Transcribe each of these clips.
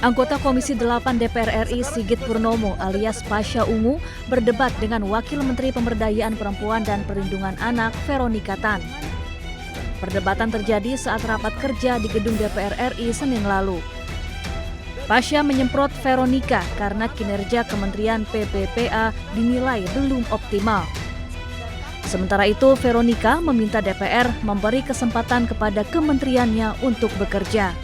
Anggota Komisi 8 DPR RI Sigit Purnomo alias Pasha Ungu berdebat dengan Wakil Menteri Pemberdayaan Perempuan dan Perlindungan Anak Veronika Tan. Perdebatan terjadi saat rapat kerja di gedung DPR RI Senin lalu. Pasha menyemprot Veronika karena kinerja Kementerian PPPA dinilai belum optimal. Sementara itu, Veronika meminta DPR memberi kesempatan kepada kementeriannya untuk bekerja.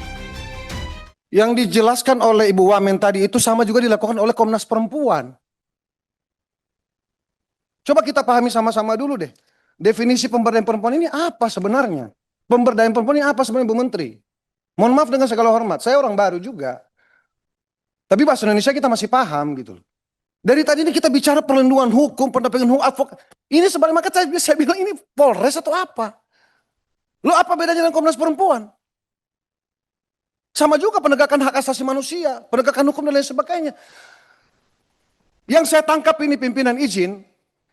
Yang dijelaskan oleh Ibu Wamen tadi itu sama juga dilakukan oleh Komnas Perempuan. Coba kita pahami sama-sama dulu deh. Definisi pemberdayaan perempuan ini apa sebenarnya? Pemberdayaan perempuan ini apa sebenarnya, Bu Menteri? Mohon maaf dengan segala hormat, saya orang baru juga. Tapi bahasa Indonesia kita masih paham gitu. Dari tadi ini kita bicara perlindungan hukum, pendampingan hukum, advokat. Ini sebenarnya maka saya bilang ini Polres atau apa? Lo apa bedanya dengan Komnas Perempuan? Sama juga penegakan hak asasi manusia, penegakan hukum dan lain sebagainya. Yang saya tangkap ini pimpinan izin,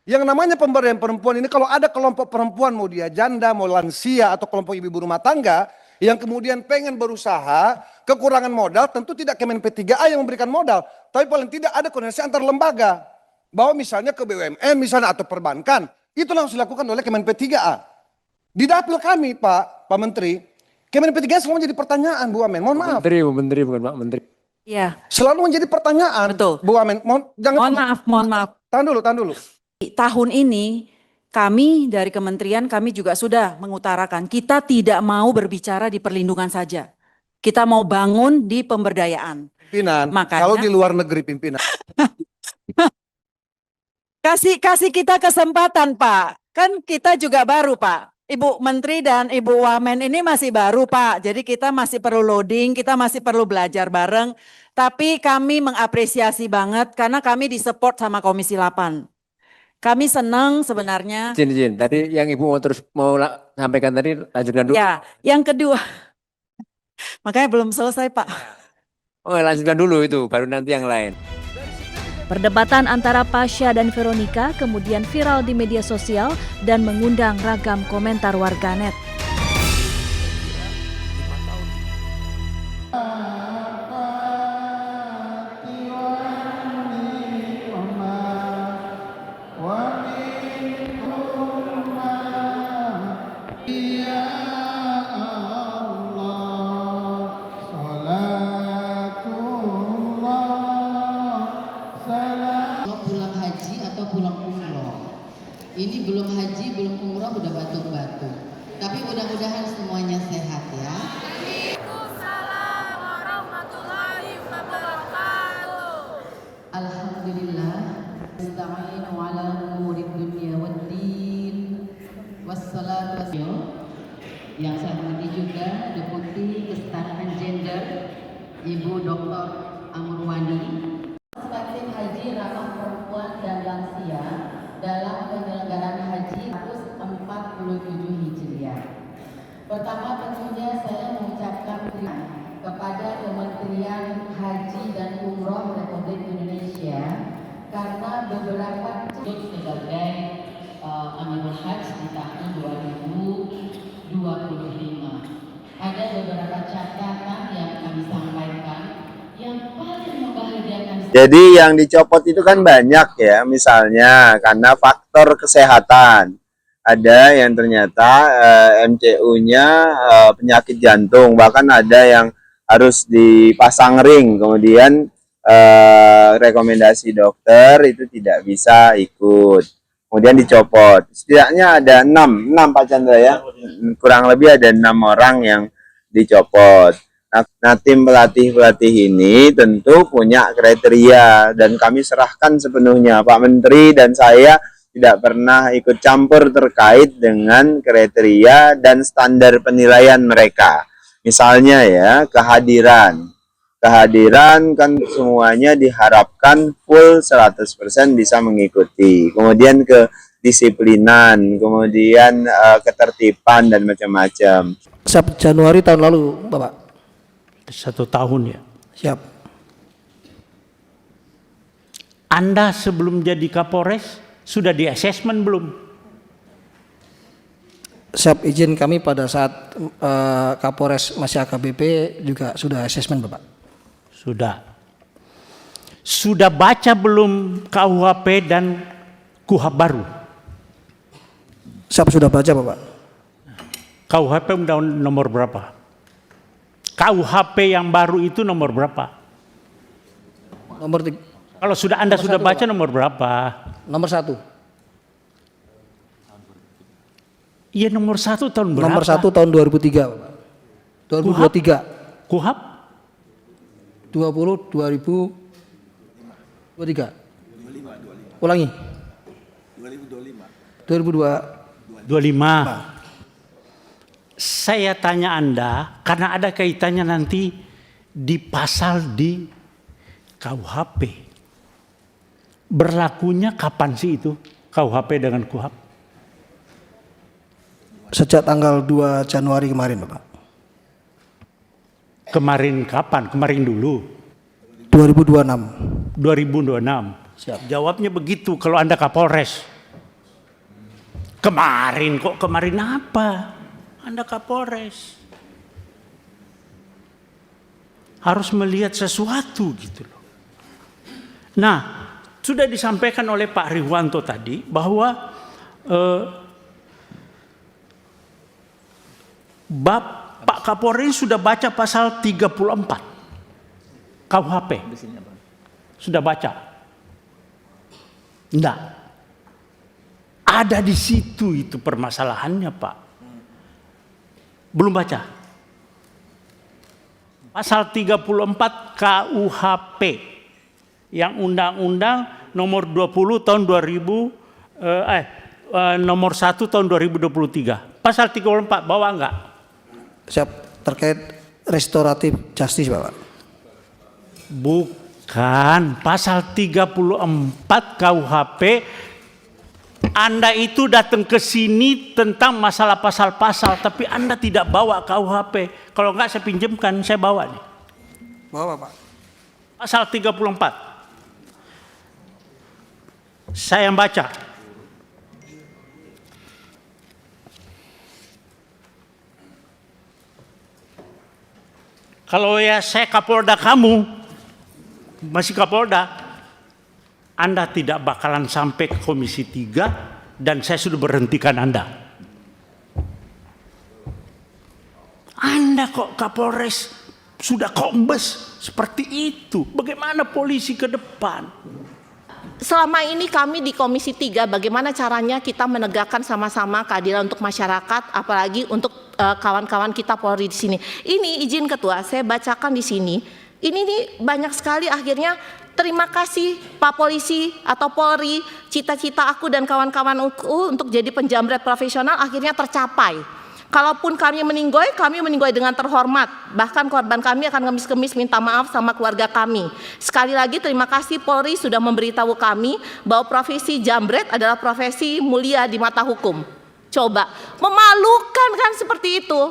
yang namanya pemberdayaan perempuan ini kalau ada kelompok perempuan mau dia janda, mau lansia atau kelompok ibu rumah tangga yang kemudian pengen berusaha, kekurangan modal, tentu tidak Kemen P3A yang memberikan modal, tapi paling tidak ada koordinasi antar lembaga. Bahwa misalnya ke BUMN misalnya atau perbankan, itu langsung dilakukan oleh Kemen P3A. Di dapil kami Pak Menteri, Kemen P3A selalu menjadi pertanyaan Bu Wamen, mohon maaf. Bu Menteri bukan Pak Menteri. Iya. Selalu menjadi pertanyaan. Betul. Bu Wamen, Mohon maaf. Tahan dulu. Tahun ini kami dari kementerian kami juga sudah mengutarakan kita tidak mau berbicara di perlindungan saja. Kita mau bangun di pemberdayaan. Pimpinan, Makanya, kalau di luar negeri pimpinan. kasih kita kesempatan Pak. Kan kita juga baru Pak. Ibu Menteri dan Ibu Wamen ini masih baru Pak, jadi kita masih perlu loading, kita masih perlu belajar bareng. Tapi kami mengapresiasi banget karena kami disupport sama Komisi 8. Kami senang sebenarnya. Izin. Tadi yang Ibu mau sampaikan tadi lanjutkan dulu. Ya, yang kedua, makanya belum selesai Pak. Oh lanjutkan dulu itu, baru nanti yang lain. Perdebatan antara Pasha dan Veronika kemudian viral di media sosial dan mengundang ragam komentar warganet. Pulang haji atau pulang umroh. Ini belum haji, belum umroh udah batuk-batuk. Tapi mudah-mudahan semuanya sehat ya. Waalaikumsalam warahmatullahi wabarakatuh. Alhamdulillah. Nasta'inu ala umurid dunya waddin. Wassalatu wassalamu. Yang saya hormati juga Deputi Kesetaraan Gender Ibu Dr. Amurwani. Vaksin haji ramah perempuan dan lansia dalam penyelenggaraan haji 147 Hijriah. Pertama tentunya saya mengucapkan terima kasih kepada Kementerian Haji dan Umroh Republik Indonesia karena beberapa sebagai Amirul Hajj di tahun 2025. Ada beberapa catatan yang kami sampaikan yang paling membahagiakan. Jadi yang dicopot itu kan banyak ya, misalnya karena faktor kesehatan. Ada yang ternyata MCU-nya penyakit jantung, bahkan ada yang harus dipasang ring, kemudian rekomendasi dokter itu tidak bisa ikut. Kemudian dicopot. Setidaknya ada 6 Pak Chandra ya. Kurang lebih ada 6 orang yang dicopot. Nah, tim pelatih ini tentu punya kriteria dan kami serahkan sepenuhnya. Pak Menteri dan saya tidak pernah ikut campur terkait dengan kriteria dan standar penilaian mereka. Misalnya ya, kehadiran kan semuanya diharapkan full 100% bisa mengikuti. Kemudian kedisiplinan, kemudian ketertiban dan macam-macam. Januari tahun lalu, Bapak. 1 tahun ya. Siap. Anda sebelum jadi Kapolres sudah di asesmen belum? Siap, izin kami pada saat Kapolres masih AKBP juga sudah asesmen Bapak. Sudah. Sudah baca belum KUHP dan KUHP baru? Siapa sudah baca Bapak? KUHP undang nomor berapa? KUHP yang baru itu nomor berapa? Nomor Kalau sudah Anda sudah baca nomor berapa? nomor 1. Iya nomor 1 tahun berapa? Nomor 1 tahun 2003 Bapak. 2023. KUHP? 2023. Ulangi. 2025. 25. Saya tanya Anda karena ada kaitannya nanti di pasal di KUHP. Berlakunya kapan sih itu KUHP dengan KUHP? Sejak tanggal 2 Januari kemarin Bapak. Kemarin kapan? Kemarin dulu. 2026. 2026. Siap. Jawabnya begitu kalau Anda Kapolres. Kemarin kok, kemarin apa? Anda Kapolres. Harus melihat sesuatu gitu loh. Nah, sudah disampaikan oleh Pak Riwanto tadi bahwa Pak Kapolri sudah baca pasal 34 KUHP. Sudah baca? Enggak. Ada di situ itu permasalahannya Pak. Belum baca? Pasal 34 KUHP yang undang-undang nomor 20 tahun 2000 nomor 1 tahun 2023. Pasal 34 bawa enggak? Siap, terkait restoratif justice Bapak. Bukan, pasal 34 KUHP. Anda itu datang ke sini tentang masalah pasal-pasal, tapi Anda tidak bawa KUHP. Kalau enggak saya pinjamkan, saya bawa nih. Bawa Pak. Pasal 34. Saya yang baca. Kalau ya saya Kapolda kamu, masih Kapolda, Anda tidak bakalan sampai ke Komisi 3 dan saya sudah berhentikan Anda. Anda kok Kapolres sudah kombes seperti itu. Bagaimana polisi ke depan? Selama ini kami di Komisi 3 bagaimana caranya kita menegakkan sama-sama keadilan untuk masyarakat, apalagi untuk kawan-kawan kita Polri di sini. Ini izin Ketua, saya bacakan di sini. Ini nih banyak sekali akhirnya terima kasih Pak Polisi atau Polri, cita-cita aku dan kawan-kawan untuk jadi penjamret profesional akhirnya tercapai. Kalaupun kami meninggoy dengan terhormat. Bahkan korban kami akan kemis-kemis minta maaf sama keluarga kami. Sekali lagi terima kasih Polri sudah memberitahu kami bahwa profesi jambret adalah profesi mulia di mata hukum. Coba, memalukan kan seperti itu.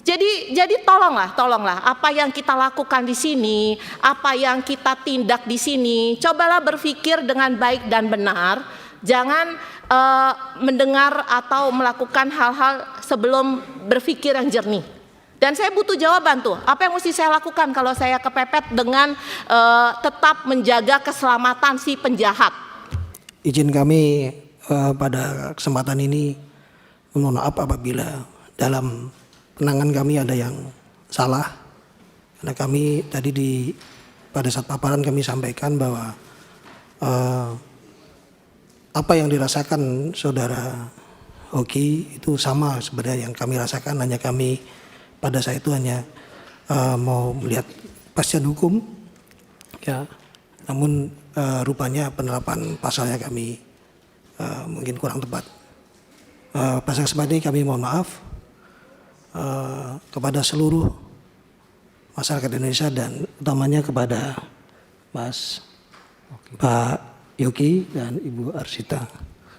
Jadi tolonglah apa yang kita lakukan di sini, apa yang kita tindak di sini, cobalah berpikir dengan baik dan benar. Jangan mendengar atau melakukan hal-hal sebelum berpikir yang jernih. Dan saya butuh jawaban tuh, apa yang mesti saya lakukan kalau saya kepepet dengan tetap menjaga keselamatan si penjahat. Izin kami pada kesempatan ini mohon maaf apabila dalam penanganan kami ada yang salah. Karena kami tadi pada saat paparan kami sampaikan bahwa apa yang dirasakan saudara Oki itu sama sebenarnya yang kami rasakan, hanya kami pada saat itu hanya mau melihat kepastian hukum ya, namun rupanya penerapan pasalnya kami mungkin kurang tepat. Pada kesempatan ini kami mohon maaf kepada seluruh masyarakat Indonesia dan utamanya kepada Pak Yogi dan Ibu Arsita.